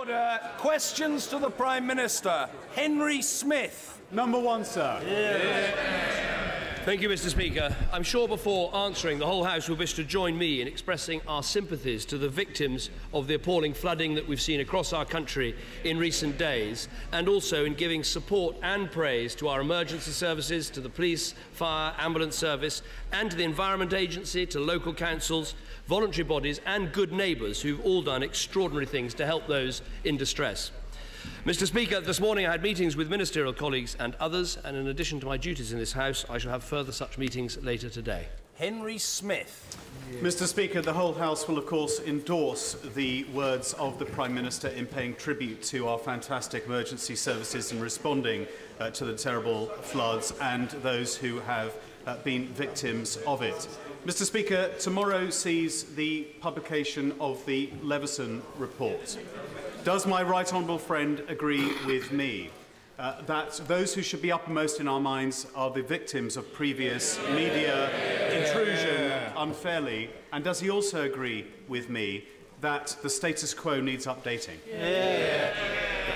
Order. Questions to the Prime Minister. Henry Smith. Number one, sir. Thank you, Mr. Speaker. I'm sure before answering, the whole House will wish to join me in expressing our sympathies to the victims of the appalling flooding that we've seen across our country in recent days, and also in giving support and praise to our emergency services, to the police, fire, ambulance service, and to the Environment Agency, to local councils, voluntary bodies and good neighbours who've all done extraordinary things to help those in distress. Mr. Speaker, this morning I had meetings with ministerial colleagues and others, and in addition to my duties in this House, I shall have further such meetings later today. Henry Smith. Mr. Speaker, the whole House will of course endorse the words of the Prime Minister in paying tribute to our fantastic emergency services in responding to the terrible floods and those who have been victims of it. Mr. Speaker, tomorrow sees the publication of the Leveson report. Does my right honourable friend agree with me that those who should be uppermost in our minds are the victims of previous media intrusion unfairly? And does he also agree with me that the status quo needs updating?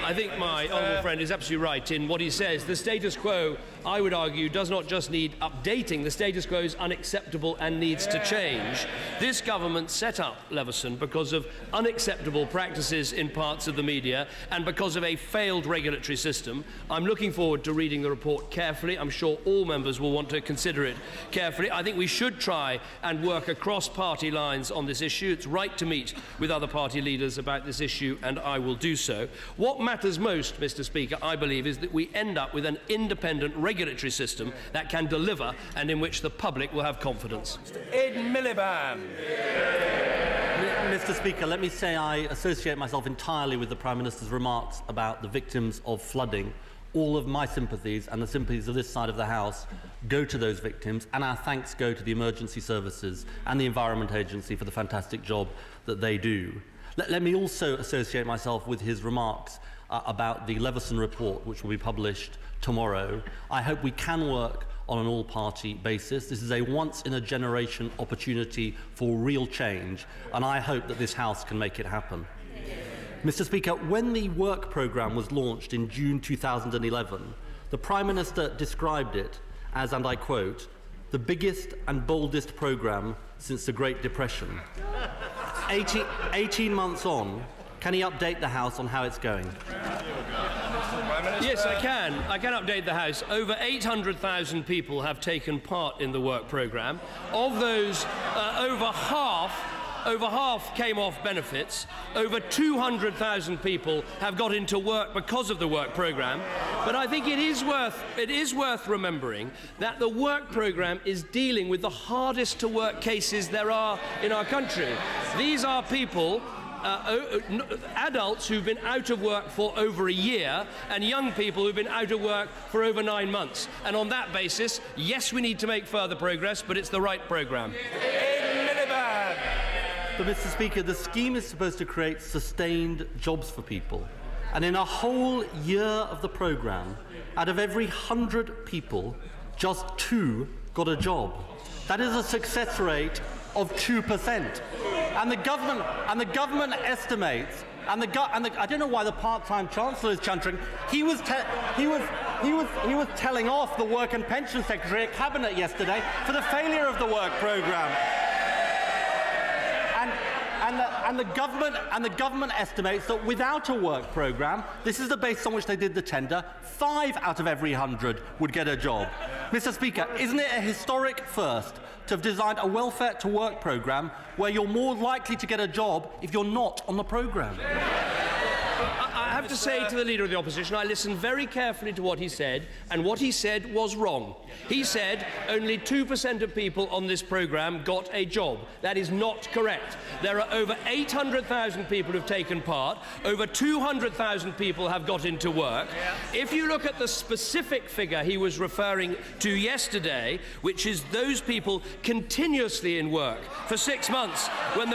I think my honourable friend is absolutely right in what he says. The status quo, I would argue, does not just need updating. The status quo is unacceptable and needs to change. This government set up Leveson because of unacceptable practices in parts of the media and because of a failed regulatory system. I'm looking forward to reading the report carefully. I'm sure all members will want to consider it carefully. I think we should try and work across party lines on this issue. It's right to meet with other party leaders about this issue, and I will do so. What matters most, Mr. Speaker, I believe, is that we end up with an independent regulatory system that can deliver and in which the public will have confidence. Ed Miliband. Mr. Speaker, let me say I associate myself entirely with the Prime Minister's remarks about the victims of flooding. All of my sympathies and the sympathies of this side of the House go to those victims, and our thanks go to the emergency services and the Environment Agency for the fantastic job that they do. Let me also associate myself with his remarks about the Leveson report, which will be published tomorrow. I hope we can work on an all-party basis. This is a once-in-a-generation opportunity for real change, and I hope that this House can make it happen. Mr. Speaker, when the work programme was launched in June 2011, the Prime Minister described it as, and I quote, the biggest and boldest programme since the Great Depression. 18 months on, can he update the House on how it's going? Yes, I can. I can update the House. Over 800,000 people have taken part in the work programme. Of those, over half came off benefits. Over 200,000 people have got into work because of the work programme. But I think it is worth remembering that the work programme is dealing with the hardest to work cases there are in our country. These are people, adults who've been out of work for over a year and young people who've been out of work for over 9 months. And on that basis, yes, we need to make further progress, but it's the right programme. But, Mr. Speaker, the scheme is supposed to create sustained jobs for people. And in a whole year of the programme, out of every 100 people, just 2 got a job. That is a success rate of 2%. And the government estimates, I don't know why the part-time Chancellor is chuntering. He was telling off the Work and Pension Secretary at Cabinet yesterday for the failure of the work programme. And the government estimates that without a work programme, this is the basis on which they did the tender, 5 out of every 100 would get a job. Mr. Speaker, isn't it a historic first to have designed a welfare to work programme where you're more likely to get a job if you're not on the programme? I have to say to the Leader of the Opposition, I listened very carefully to what he said, and what he said was wrong. He said only 2% of people on this programme got a job. That is not correct. There are over 800,000 people who've taken part. Over 200,000 people have got into work. If you look at the specific figure he was referring to yesterday, which is those people continuously in work for 6 months, but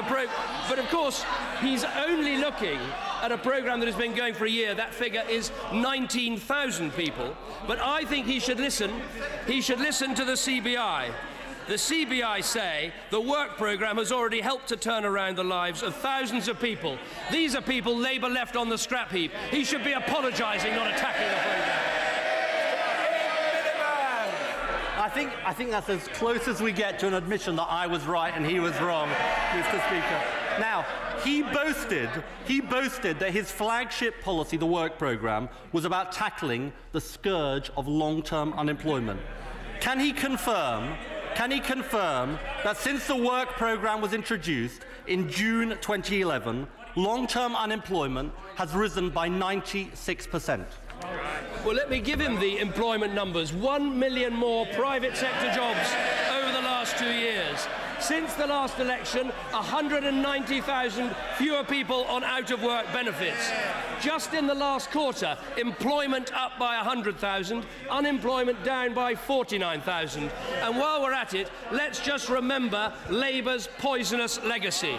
of course, he's only looking at a programme that has been going for a year. That figure is 19,000 people. But I think he should listen to the CBI. the CBI say the work programme has already helped to turn around the lives of thousands of people. These are people Labour left on the scrap heap. He should be apologising, not attacking the programme. I think that's as close as we get to an admission that I was right and he was wrong, Mr. Speaker. Now, he boasted that his flagship policy, the work programme, was about tackling the scourge of long-term unemployment. Can he confirm that since the work programme was introduced in June 2011, long-term unemployment has risen by 96%? Well, let me give him the employment numbers. 1 million more private sector jobs over the last 2 years. Since the last election, 190,000 fewer people on out-of-work benefits. Just in the last quarter, employment up by 100,000, unemployment down by 49,000. And while we're at it, let's just remember Labour's poisonous legacy.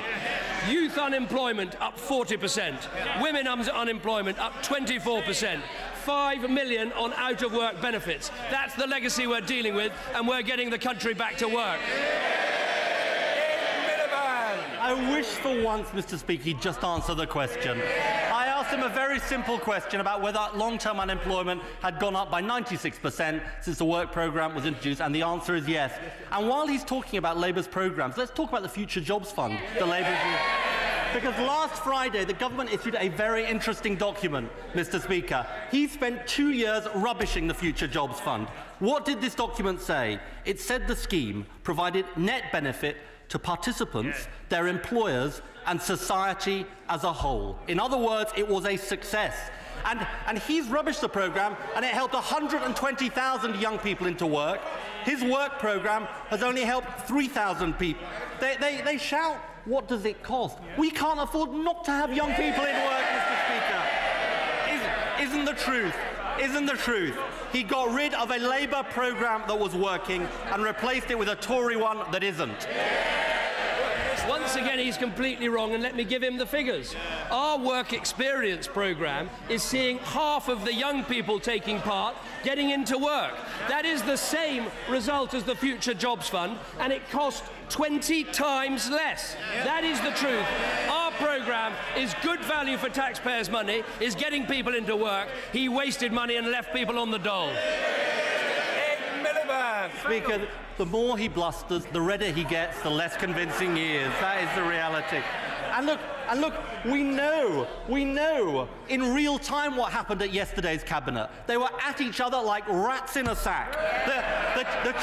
Youth unemployment up 40%, women unemployment up 24%. 5 million on out-of-work benefits. That's the legacy we're dealing with, and we're getting the country back to work. I wish for once, Mr. Speaker, he'd just answer the question. I asked him a very simple question about whether long-term unemployment had gone up by 96% since the work programme was introduced, and the answer is yes. And while he's talking about Labour's programmes, let's talk about the Future Jobs Fund that Labour is. Because last Friday, the government issued a very interesting document, Mr. Speaker. He spent 2 years rubbishing the Future Jobs Fund. What did this document say? It said the scheme provided net benefit to participants, their employers, and society as a whole. In other words, it was a success. And he's rubbished the programme, and it helped 120,000 young people into work. His work programme has only helped 3,000 people. They shout, what does it cost? We can't afford not to have young people in work, Mr. Speaker. Isn't the truth? Isn't the truth? He got rid of a Labour programme that was working and replaced it with a Tory one that isn't. Once again, he's completely wrong, and let me give him the figures. Our work experience programme is seeing half of the young people taking part getting into work. That is the same result as the Future Jobs Fund, and it cost 20 times less. That is the truth. Our programme is good value for taxpayers' money, is getting people into work. He wasted money and left people on the dole. Speaker, the more he blusters, the redder he gets, the less convincing he is. That is the reality. And look, we know in real time what happened at yesterday's cabinet. They were at each other like rats in a sack. The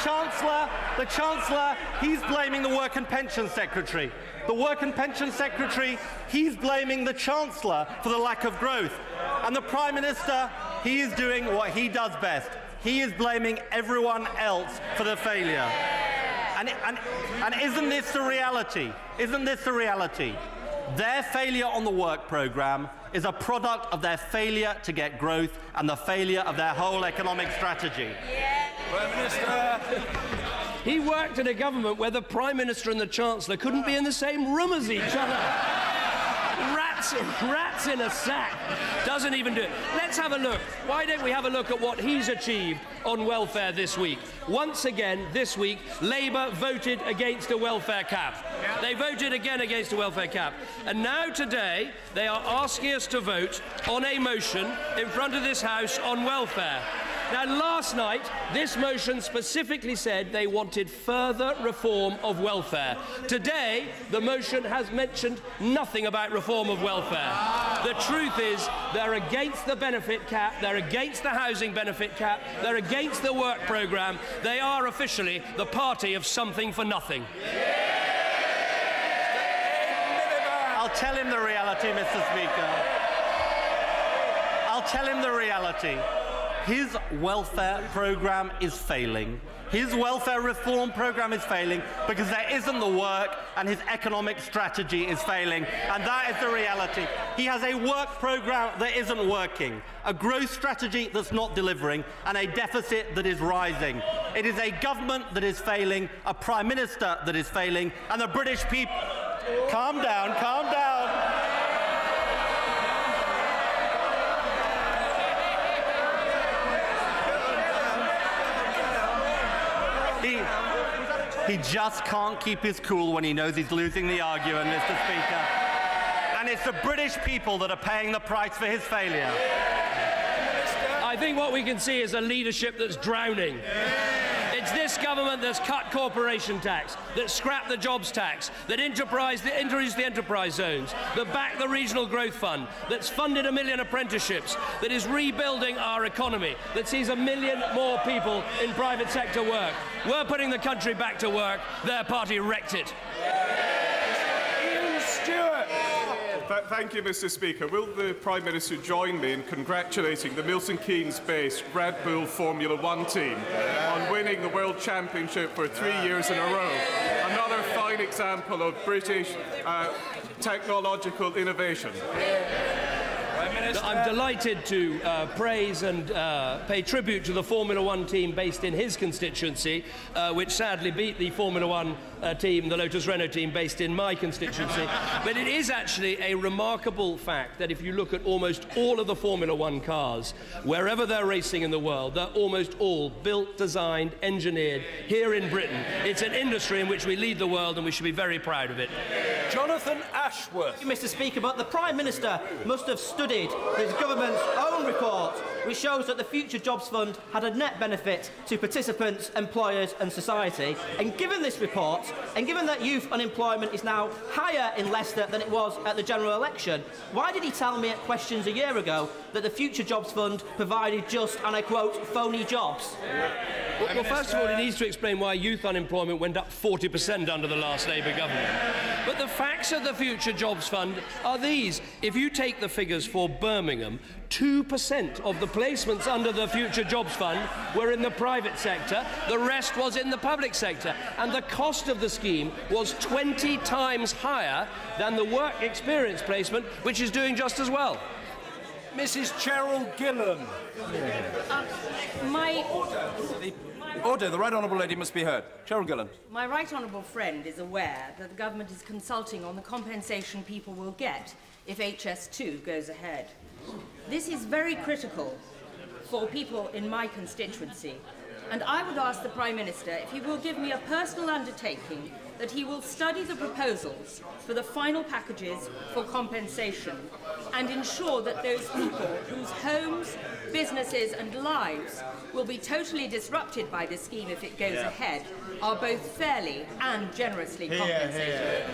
Chancellor, he's blaming the Work and Pension Secretary. The Work and Pension Secretary, he's blaming the Chancellor for the lack of growth. And the Prime Minister, he is doing what he does best. He is blaming everyone else for the failure. And isn't this the reality? Isn't this the reality? Their failure on the work programme is a product of their failure to get growth and the failure of their whole economic strategy. Prime Minister. He worked in a government where the Prime Minister and the Chancellor couldn't be in the same room as each other. Rats in a sack. Doesn't even do it. Let's have a look. Why don't we have a look at what he's achieved on welfare this week? Once again, this week, Labour voted against a welfare cap. They voted again against a welfare cap. And now today, they are asking us to vote on a motion in front of this House on welfare. Now, last night, this motion specifically said they wanted further reform of welfare. Today, the motion has mentioned nothing about reform of welfare. The truth is, they're against the benefit cap, they're against the housing benefit cap, they're against the work programme. They are officially the party of something for nothing. I'll tell him the reality, Mr. Speaker. I'll tell him the reality. His welfare programme is failing. His welfare reform programme is failing because there isn't the work, and his economic strategy is failing. And that is the reality. He has a work programme that isn't working, a growth strategy that's not delivering, and a deficit that is rising. It is a government that is failing, a Prime Minister that is failing, and the British people... Calm down, calm down. He just can't keep his cool when he knows he's losing the argument, Mr. Speaker. And it's the British people that are paying the price for his failure. I think what we can see is a leadership that's drowning. It's this government that's cut corporation tax, that scrapped the jobs tax, that introduced the enterprise zones, that backed the regional growth fund, that's funded 1 million apprenticeships, that is rebuilding our economy, that sees 1 million more people in private sector work. We're putting the country back to work. Their party wrecked it. Ian Stewart. Thank you, Mr. Speaker. Will the Prime Minister join me in congratulating the Milton Keynes-based Red Bull Formula One team on winning the World Championship for 3 years in a row? Another fine example of British technological innovation. I'm delighted to praise and pay tribute to the Formula One team based in his constituency, which sadly beat the Formula One team, the Lotus Renault team based in my constituency. But it is actually a remarkable fact that if you look at almost all of the Formula One cars, wherever they're racing in the world, they're almost all built, designed, engineered here in Britain. It's an industry in which we lead the world and we should be very proud of it. Jonathan Ashworth. Mr. Speaker, but the Prime Minister must have studied his government's own report, which shows that the Future Jobs Fund had a net benefit to participants, employers and society. And given this report, and given that youth unemployment is now higher in Leicester than it was at the general election, why did he tell me at questions a year ago that the Future Jobs Fund provided just, and I quote, phony jobs? Well, first of all, he needs to explain why youth unemployment went up 40% under the last Labour government. But the facts of the Future Jobs Fund are these. If you take the figures for Birmingham, 2% of the placements under the Future Jobs Fund were in the private sector, the rest was in the public sector, and the cost of the scheme was 20 times higher than the work experience placement, which is doing just as well. Mrs. Cheryl Gillan. Order, the Right Honourable Lady must be heard. Cheryl Gillan. My Right Honourable friend is aware that the government is consulting on the compensation people will get if HS2 goes ahead. This is very critical for people in my constituency, and I would ask the Prime Minister if he will give me a personal undertaking that he will study the proposals for the final packages for compensation and ensure that those people whose homes, businesses and lives will be totally disrupted by this scheme if it goes ahead are both fairly and generously compensated.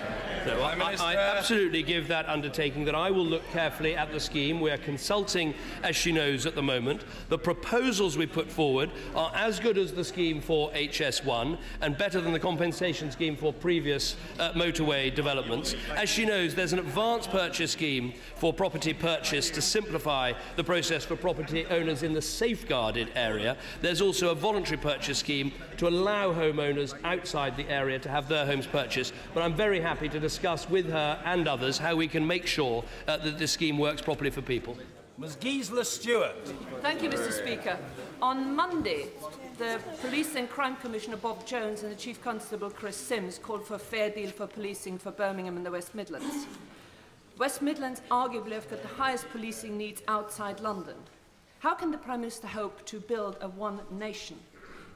So I absolutely give that undertaking that I will look carefully at the scheme. We are consulting, as she knows, at the moment. The proposals we put forward are as good as the scheme for HS1 and better than the compensation scheme for previous motorway developments. As she knows, there's an advance purchase scheme for property purchase to simplify the process for property owners in the safeguarded area. There's also a voluntary purchase scheme to allow homeowners outside the area to have their homes purchased. But I'm very happy to discuss with her and others how we can make sure that this scheme works properly for people. Ms. Gisela Stewart. Thank you, Mr. Speaker. On Monday, the Police and Crime Commissioner Bob Jones and the Chief Constable Chris Sims called for a fair deal for policing for Birmingham and the West Midlands. West Midlands arguably have got the highest policing needs outside London. How can the Prime Minister hope to build a one nation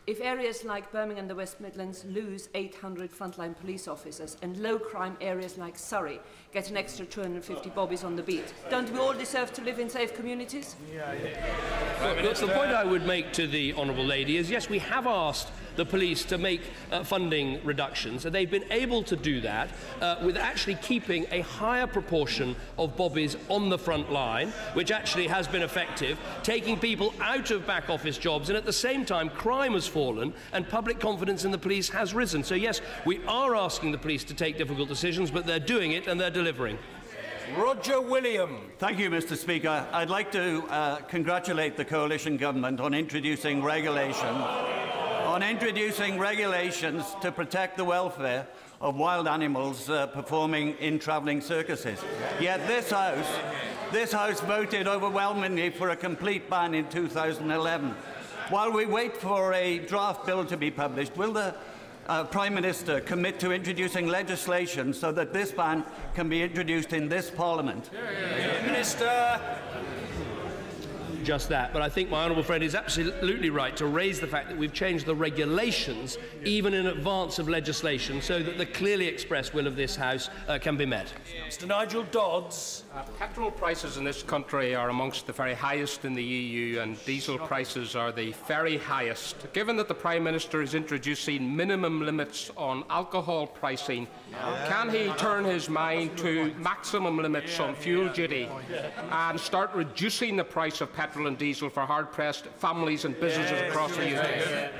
if areas like Birmingham and the West Midlands lose 800 frontline police officers and low-crime areas like Surrey get an extra 250 bobbies on the beat? Don't we all deserve to live in safe communities? The point I would make to the Honourable Lady is, yes, we have asked the police to make funding reductions, and they've been able to do that with actually keeping a higher proportion of bobbies on the front line, which actually has been effective, taking people out of back office jobs, and at the same time crime has fallen and public confidence in the police has risen. So yes, we are asking the police to take difficult decisions, but they're doing it and they're delivering. Roger William. Thank you, Mr. Speaker. I'd like to congratulate the coalition government on introducing regulations to protect the welfare of wild animals performing in travelling circuses. Yet this House voted overwhelmingly for a complete ban in 2011. While we wait for a draft bill to be published, will the Prime Minister commit to introducing legislation so that this ban can be introduced in this Parliament? Minister. just that. But I think my honourable friend is absolutely right to raise the fact that we've changed the regulations even in advance of legislation so that the clearly expressed will of this House can be met. Mr Nigel Dodds. Petrol prices in this country are amongst the very highest in the EU, and diesel prices are the very highest. Given that the Prime Minister is introducing minimum limits on alcohol pricing, can he turn his mind to maximum limits on fuel duty and start reducing the price of petrol and diesel for hard-pressed families and businesses across the UK?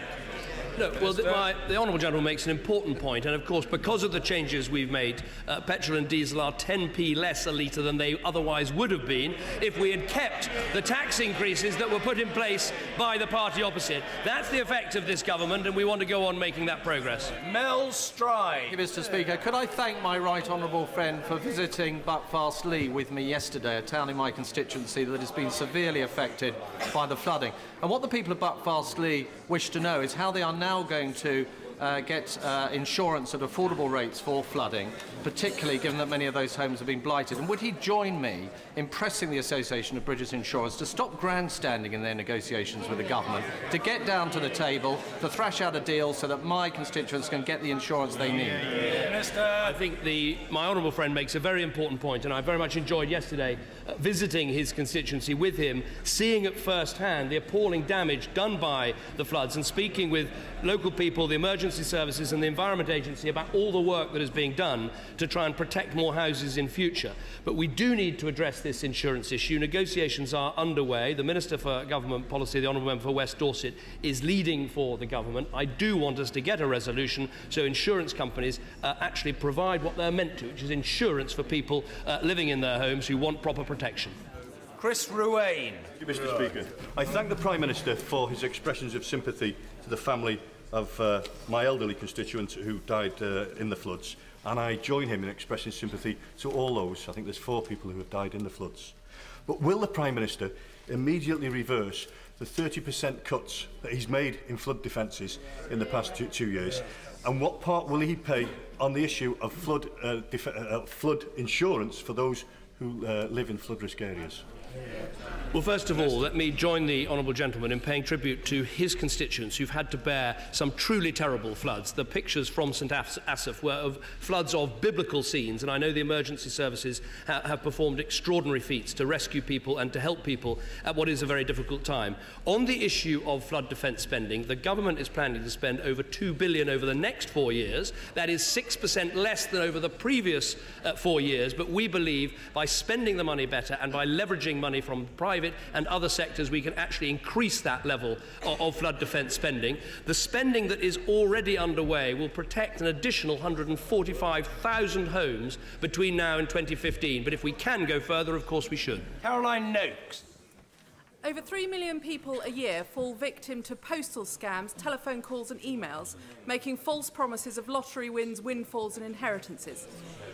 Look, well, the honourable gentleman makes an important point, and of course, because of the changes we've made, petrol and diesel are 10p less a litre than they otherwise would have been if we had kept the tax increases that were put in place by the party opposite. That's the effect of this government, and we want to go on making that progress. Mel Stride. Thank you, Mr Speaker. Could I thank my right honourable friend for visiting Buckfast-Lee with me yesterday, a town in my constituency that has been severely affected by the flooding. And what the people of Buckfast-Lee wish to know is how they are now going to get insurance at affordable rates for flooding, particularly given that many of those homes have been blighted. And would he join me in pressing the Association of British Insurers to stop grandstanding in their negotiations with the government, to get down to the table, to thrash out a deal so that my constituents can get the insurance they need? I think my honourable friend makes a very important point, and I very much enjoyed yesterday visiting his constituency with him, seeing at first hand the appalling damage done by the floods and speaking with local people, the emergency services and the Environment Agency about all the work that is being done to try and protect more houses in future. But we do need to address this insurance issue. Negotiations are underway. The Minister for Government Policy, the Honourable Member for West Dorset, is leading for the government. I do want us to get a resolution so insurance companies actually provide what they're meant to, which is insurance for people living in their homes who want proper protection. Chris Ruane. Thank you, Mr Speaker. I thank the Prime Minister for his expressions of sympathy to the family of my elderly constituent who died in the floods, and I join him in expressing sympathy to all those. I think there's 4 people who have died in the floods. But will the Prime Minister immediately reverse the 30% cuts that he's made in flood defences in the past 2 years? And what part will he play on the issue of flood insurance for those who live in flood risk areas? Well, first of all, let me join the honourable gentleman in paying tribute to his constituents who've had to bear some truly terrible floods. The pictures from St Asaph were of floods of biblical scenes, and I know the emergency services have performed extraordinary feats to rescue people and to help people at what is a very difficult time. On the issue of flood defence spending, the government is planning to spend over £2 billion over the next 4 years. That is 6% less than over the previous 4 years, but we believe by spending the money better and by leveraging money from private and other sectors, we can actually increase that level of flood defence spending. The spending that is already underway will protect an additional 145,000 homes between now and 2015. But if we can go further, of course we should. Caroline Noakes. Over 3 million people a year fall victim to postal scams, telephone calls and emails, making false promises of lottery wins, windfalls and inheritances.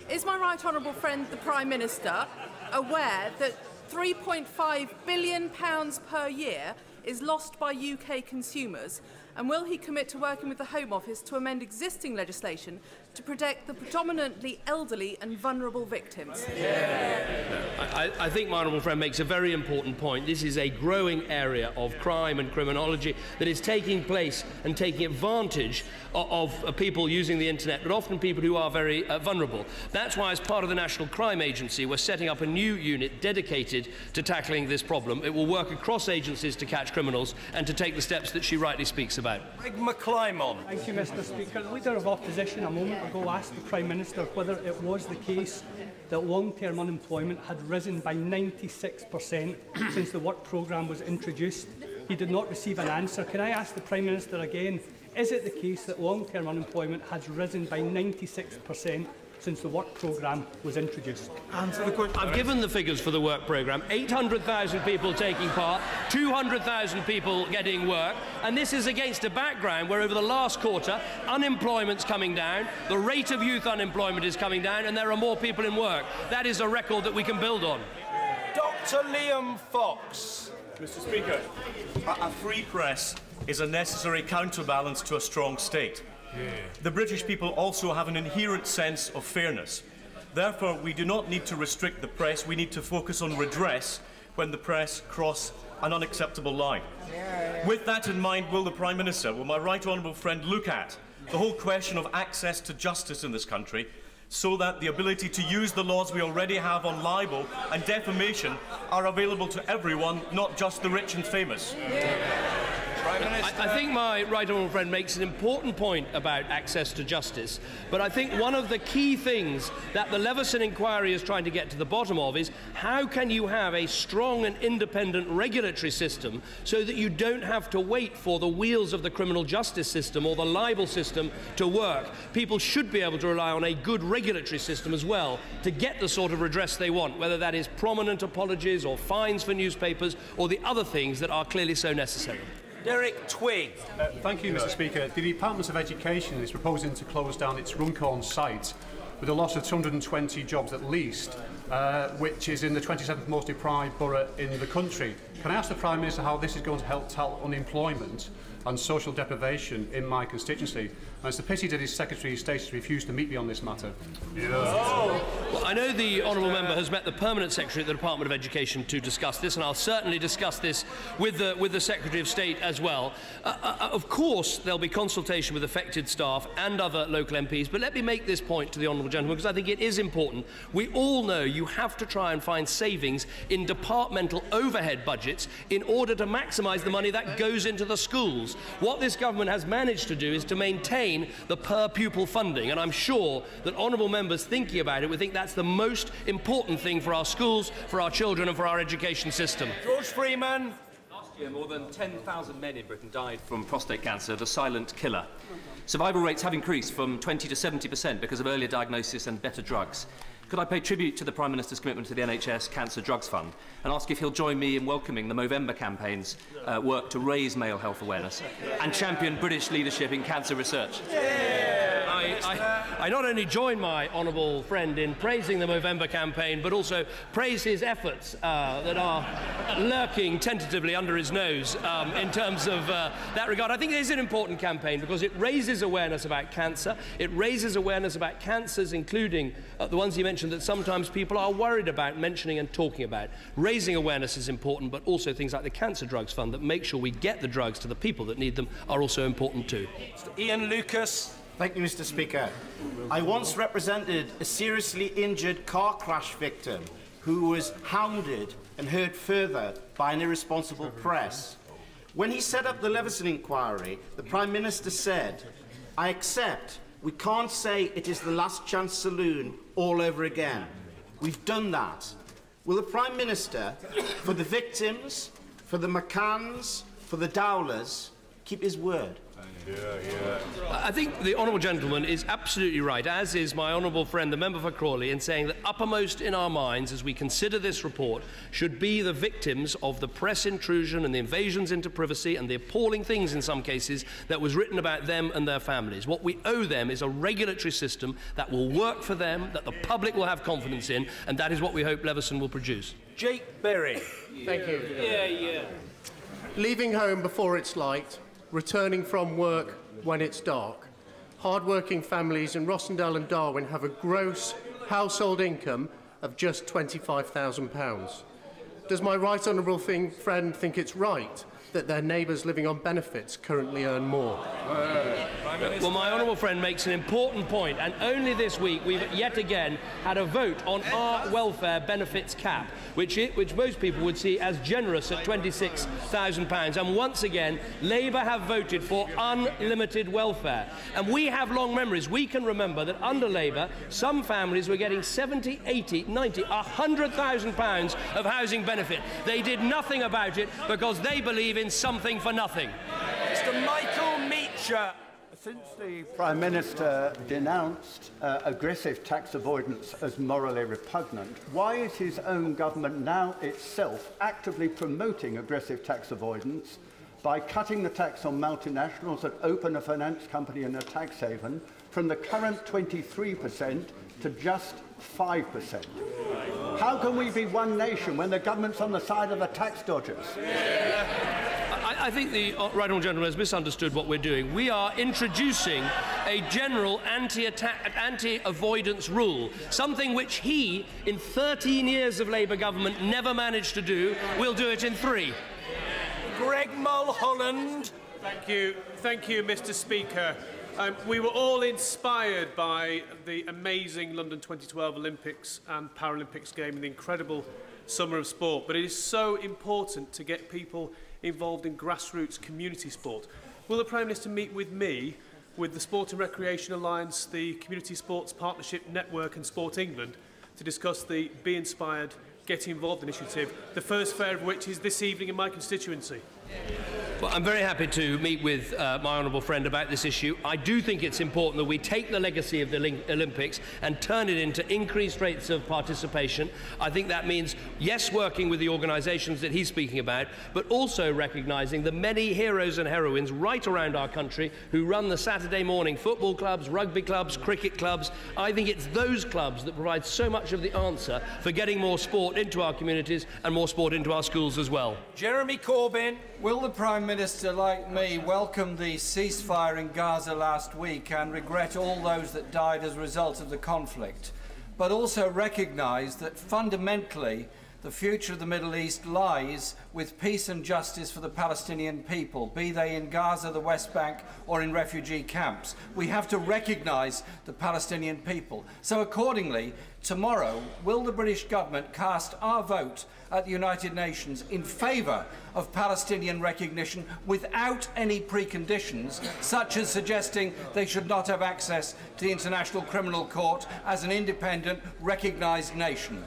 Is my right honourable friend, the Prime Minister, aware that £3.5 billion per year is lost by UK consumers, and will he commit to working with the Home Office to amend existing legislation to protect the predominantly elderly and vulnerable victims? I think my honourable friend makes a very important point. This is a growing area of crime and criminology that is taking place and taking advantage of people using the internet, but often people who are very vulnerable. That's why, as part of the National Crime Agency, we're setting up a new unit dedicated to tackling this problem. It will work across agencies to catch criminals and to take the steps that she rightly speaks about. Greg McClymon. Thank you, Mr Speaker. The Leader of Opposition a moment ago asked the Prime Minister whether it was the case that long-term unemployment had risen by 96% since the work programme was introduced. He did not receive an answer. Can I ask the Prime Minister again, is it the case that long-term unemployment has risen by 96% since the work programme was introduced? Answer the question. I've given the figures for the work programme. 800,000 people taking part, 200,000 people getting work, and this is against a background where over the last quarter unemployment's coming down, the rate of youth unemployment is coming down, and there are more people in work. That is a record that we can build on. Dr. Liam Fox. Mr Speaker, a free press is a necessary counterbalance to a strong state. The British people also have an inherent sense of fairness. Therefore, we do not need to restrict the press. We need to focus on redress when the press cross an unacceptable lie. With that in mind, will the Prime Minister, will my right honourable friend look at the whole question of access to justice in this country, so that the ability to use the laws we already have on libel and defamation are available to everyone, not just the rich and famous? I think my right honourable friend makes an important point about access to justice, but I think one of the key things that the Leveson inquiry is trying to get to the bottom of is how can you have a strong and independent regulatory system so that you don't have to wait for the wheels of the criminal justice system or the libel system to work. People should be able to rely on a good regulatory system as well to get the sort of redress they want, whether that is prominent apologies or fines for newspapers or the other things that are clearly so necessary. Derek Twigg. Thank you, Mr. Speaker. The Department of Education is proposing to close down its Runcorn site with a loss of 220 jobs at least, which is in the 27th most deprived borough in the country. Can I ask the Prime Minister how this is going to help tackle unemployment and social deprivation in my constituency? And it's a pity that his Secretary of State has refused to meet me on this matter. Well, I know the honourable member has met the Permanent Secretary at the Department of Education to discuss this, and I'll certainly discuss this with the Secretary of State as well. Of course, there'll be consultation with affected staff and other local MPs, but let me make this point to the honourable gentleman, because I think it is important. We all know you have to try and find savings in departmental overhead budgets in order to maximise the money that goes into the schools. What this government has managed to do is to maintain the per-pupil funding, and I'm sure that honourable members thinking about it would think that's the most important thing for our schools, for our children and for our education system. George Freeman. Last year, more than 10,000 men in Britain died from prostate cancer, the silent killer. Survival rates have increased from 20 to 70% because of earlier diagnosis and better drugs. Could I pay tribute to the Prime Minister's commitment to the NHS Cancer Drugs Fund and ask if he'll join me in welcoming the Movember campaign's work to raise male health awareness and champion British leadership in cancer research? I not only join my honourable friend in praising the Movember campaign, but also praise his efforts that are lurking tentatively under his nose in terms of that regard. I think it is an important campaign because it raises awareness about cancer. It raises awareness about cancers, including the ones he mentioned that sometimes people are worried about mentioning and talking about. Raising awareness is important, but also things like the Cancer Drugs Fund that make sure we get the drugs to the people that need them are also important too. Ian Lucas. Thank you, Mr. Speaker. I once represented a seriously injured car crash victim who was hounded and hurt further by an irresponsible press. When he set up the Leveson inquiry, the Prime Minister said, "I accept, we can't say it is the last chance saloon all over again. We've done that." Will the Prime Minister, for the victims, for the McCanns, for the Dowlers, keep his word? I think the honourable gentleman is absolutely right, as is my honourable friend, the member for Crawley, in saying that uppermost in our minds as we consider this report should be the victims of the press intrusion and the invasions into privacy and the appalling things in some cases that was written about them and their families. What we owe them is a regulatory system that will work for them, that the public will have confidence in, and that is what we hope Leveson will produce. Jake Berry. Thank you. Yeah. Leaving home before it's light, returning from work when it's dark. Hard-working families in Rossendale and Darwin have a gross household income of just £25,000. Does my right honourable friend think it's right that their neighbours living on benefits currently earn more? Well, my honourable friend makes an important point, and only this week we've yet again had a vote on our welfare benefits cap, which most people would see as generous at £26,000. And once again, Labour have voted for unlimited welfare. And we have long memories. We can remember that under Labour, some families were getting £70,000, £80,000, £90,000, £100,000 of housing benefit. They did nothing about it because they believe in something for nothing. Mr. Michael Meacher. Since the Prime Minister denounced aggressive tax avoidance as morally repugnant, why is his own government now itself actively promoting aggressive tax avoidance by cutting the tax on multinationals that open a finance company in a tax haven from the current 23% to just 5%? How can we be one nation when the government's on the side of the tax dodgers? I think the right honourable gentleman has misunderstood what we're doing. We are introducing a general anti-avoidance rule, something which he, in 13 years of Labour government, never managed to do. We'll do it in 3. Greg Mulholland. Thank you, Mr. Speaker. We were all inspired by the amazing London 2012 Olympics and Paralympics game and the incredible summer of sport, but it is so important to get people involved in grassroots community sport. Will the Prime Minister meet with me, with the Sport and Recreation Alliance, the Community Sports Partnership Network and Sport England to discuss the Be Inspired, Get Involved initiative, the first fair of which is this evening in my constituency? Well, I'm very happy to meet with my honourable friend about this issue. I do think it's important that we take the legacy of the Olympics and turn it into increased rates of participation. I think that means, yes, working with the organisations that he's speaking about, but also recognising the many heroes and heroines right around our country who run the Saturday morning football clubs, rugby clubs, cricket clubs. I think it's those clubs that provide so much of the answer for getting more sport into our communities and more sport into our schools as well. Jeremy Corbyn. Will the Prime Minister, like me, welcome the ceasefire in Gaza last week and regret all those that died as a result of the conflict, but also recognise that fundamentally the future of the Middle East lies with peace and justice for the Palestinian people, be they in Gaza, the West Bank or in refugee camps? We have to recognise the Palestinian people. So accordingly, tomorrow, will the British government cast our vote at the United Nations in favour of Palestinian recognition without any preconditions, such as suggesting they should not have access to the International Criminal Court as an independent, recognised nation?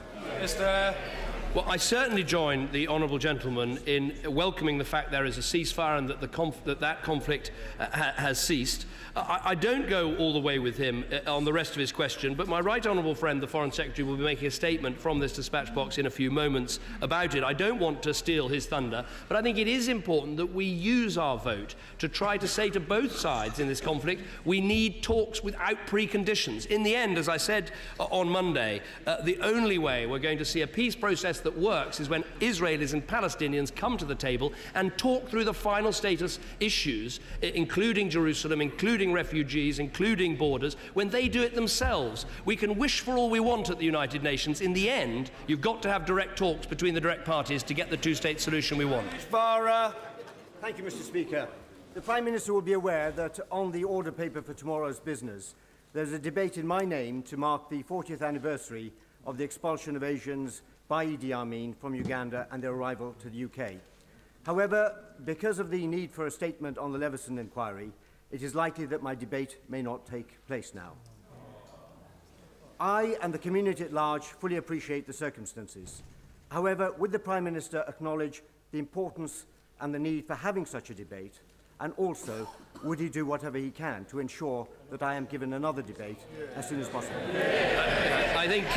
Well, I certainly join the honourable gentleman in welcoming the fact there is a ceasefire and that that conflict has ceased. I don't go all the way with him on the rest of his question, but my right honourable friend, the Foreign Secretary, will be making a statement from this dispatch box in a few moments about it. I don't want to steal his thunder, but I think it is important that we use our vote to try to say to both sides in this conflict, we need talks without preconditions. In the end, as I said on Monday, the only way we're going to see a peace process that works is when Israelis and Palestinians come to the table and talk through the final status issues, including Jerusalem, including refugees, including borders, when they do it themselves. We can wish for all we want at the United Nations. In the end, you've got to have direct talks between the direct parties to get the two-state solution we want. Thank you, Mr. Speaker. The Prime Minister will be aware that on the order paper for tomorrow's business, there's a debate in my name to mark the 40th anniversary of the expulsion of Asians by Idi Amin from Uganda and their arrival to the UK. However, because of the need for a statement on the Leveson inquiry, it is likely that my debate may not take place now. I and the community at large fully appreciate the circumstances. However, would the Prime Minister acknowledge the importance and the need for having such a debate, and also would he do whatever he can to ensure that I am given another debate as soon as possible? I think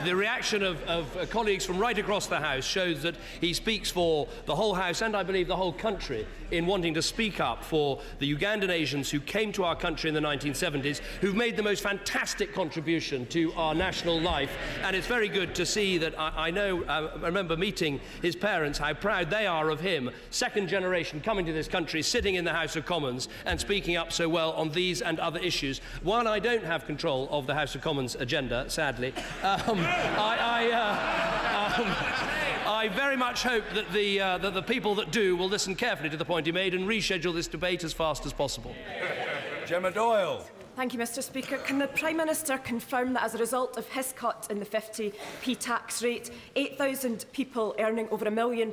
the reaction of colleagues from right across the House shows that he speaks for the whole House and I believe the whole country in wanting to speak up for the Ugandan Asians who came to our country in the 1970s, who've made the most fantastic contribution to our national life. And it's very good to see that I remember meeting his parents, how proud they are of him, second generation coming to this country, sitting in the House of Commons and speaking up so well on these and other issues. While I don't have control of the House of Commons agenda, sadly, I very much hope that the people that do will listen carefully to the point he made and reschedule this debate as fast as possible. Gemma Doyle. Thank you, Mr. Speaker. Can the Prime Minister confirm that as a result of his cut in the 50p tax rate, 8,000 people earning over £1 million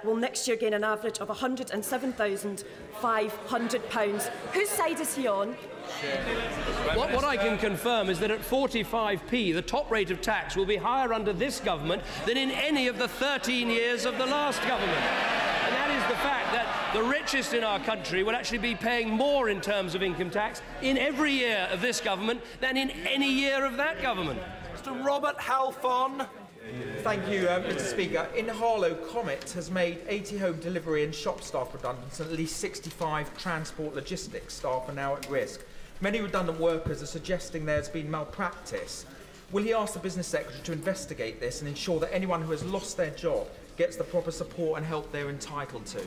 will next year gain an average of £107,500? Whose side is he on? What I can confirm is that at 45p, the top rate of tax will be higher under this government than in any of the 13 years of the last government. And that is the fact that the richest in our country will actually be paying more in terms of income tax in every year of this government than in any year of that government. Mr. Robert Halfon. Thank you, Mr. Speaker. In Harlow, Comet has made 80 home delivery and shop staff redundant, and at least 65 transport logistics staff are now at risk. Many redundant workers are suggesting there's been malpractice. Will he ask the Business Secretary to investigate this and ensure that anyone who has lost their job gets the proper support and help they're entitled to?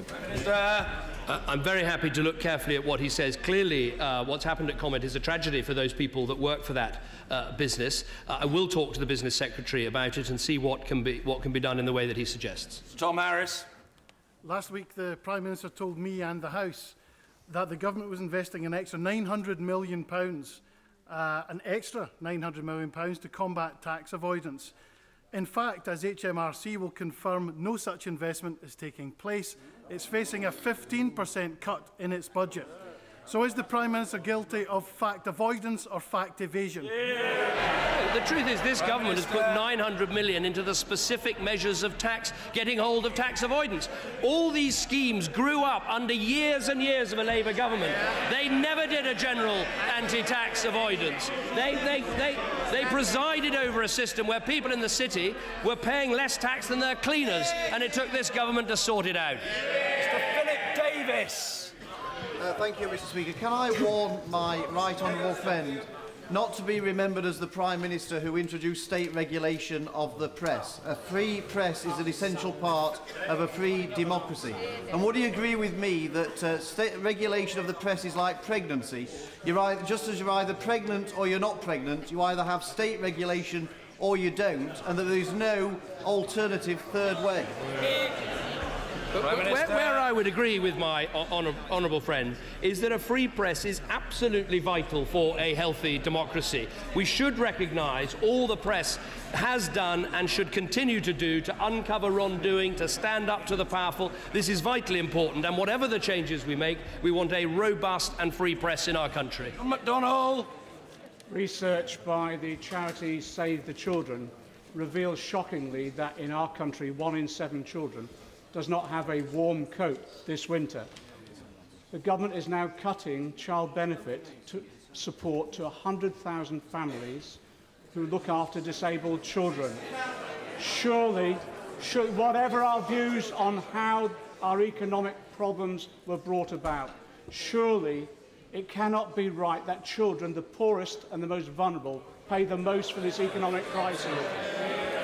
I'm very happy to look carefully at what he says. Clearly, what's happened at Comet is a tragedy for those people that work for that business. I will talk to the Business Secretary about it and see what can be done in the way that he suggests. Tom Harris. Last week, the Prime Minister told me and the House that the government was investing an extra £900 million, to combat tax avoidance. In fact, as HMRC will confirm, no such investment is taking place. It's facing a 15% cut in its budget. So is the Prime Minister guilty of fact avoidance or fact evasion? Yeah. The truth is this government has put £900 million into the specific measures of getting hold of tax avoidance. All these schemes grew up under years and years of a Labour government. They never did a general anti-tax avoidance. They presided over a system where people in the city were paying less tax than their cleaners, and it took this government to sort it out. Mr. Philip Davis. Thank you, Mr. Speaker. Can I warn my right honourable friend not to be remembered as the Prime Minister who introduced state regulation of the press? A free press is an essential part of a free democracy. And would you agree with me that state regulation of the press is like pregnancy? Just as you're either pregnant or you're not pregnant, you either have state regulation or you don't, and that there is no alternative third way. Where I would agree with my honourable friend is that a free press is absolutely vital for a healthy democracy. We should recognise all the press has done and should continue to do to uncover wrongdoing, to stand up to the powerful. This is vitally important, and whatever the changes we make, we want a robust and free press in our country. McDonnell. Research by the charity Save the Children reveals shockingly that in our country 1 in 7 children does not have a warm coat this winter. The government is now cutting child benefit support to 100,000 families who look after disabled children. Surely, whatever our views on how our economic problems were brought about, surely it cannot be right that children, the poorest and the most vulnerable, pay the most for this economic crisis.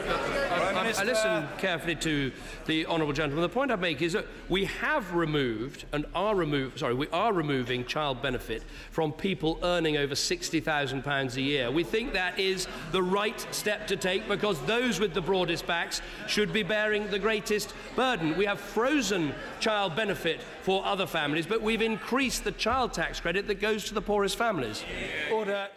I listened carefully to the honourable gentleman. The point I make is that we have removed and we are removing child benefit from people earning over £60,000 a year. We think that is the right step to take because those with the broadest backs should be bearing the greatest burden. We have frozen child benefit for other families, but we've increased the child tax credit that goes to the poorest families. Order.